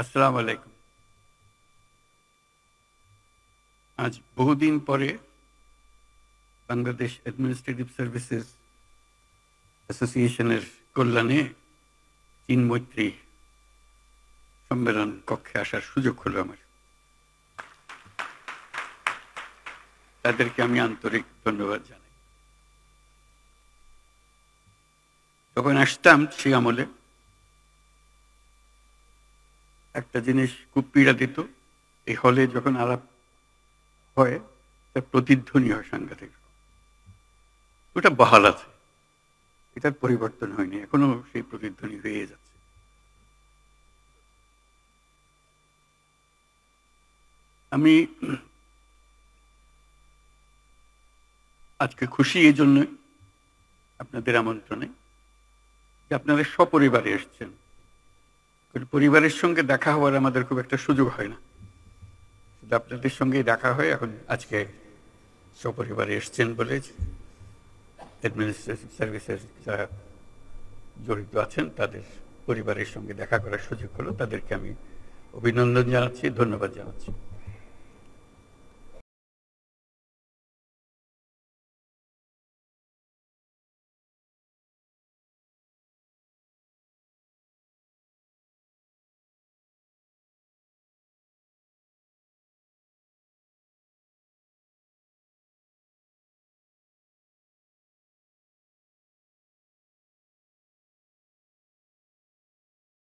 আসসালামু আলাইকুম। আজ বহুদিন পরে বাংলাদেশ অ্যাডমিনিস্ট্রেটিভ সার্ভিসেস অ্যাসোসিয়েশনের কল্যাণে চীন মৈত্রী সম্মেলন কক্ষে আসার সুযোগ হলো আমার। তাদেরকে আমি আন্তরিক ধন্যবাদ জানাই। যখন আসতাম সেই আমলে একটা জিনিস খুব পীড়া দিত, এই হলে যখন আলাপ হয় তার প্রতিধ্বনি হয় সাংঘাতিক। ওটা বহাল আছে, এটার পরিবর্তন হয়নি, এখনো সেই প্রতিধ্বনি হয়ে যাচ্ছে। আমি আজকে খুশি এই জন্যই আপনাদের আমন্ত্রণে যে আপনারা সপরিবারে এসছেন। পরিবারের সঙ্গে দেখা হওয়ার আমাদের খুব একটা সুযোগ হয় না, শুধু আপনাদের সঙ্গেই দেখা হয়। এখন আজকে সপরিবারে এসছেন বলে অ্যাডমিনিস্ট্রেটিভ সার্ভিসেস যারা জড়িত আছেন তাদের পরিবারের সঙ্গে দেখা করার সুযোগ হলো। তাদেরকে আমি অভিনন্দন জানাচ্ছি, ধন্যবাদ জানাচ্ছি।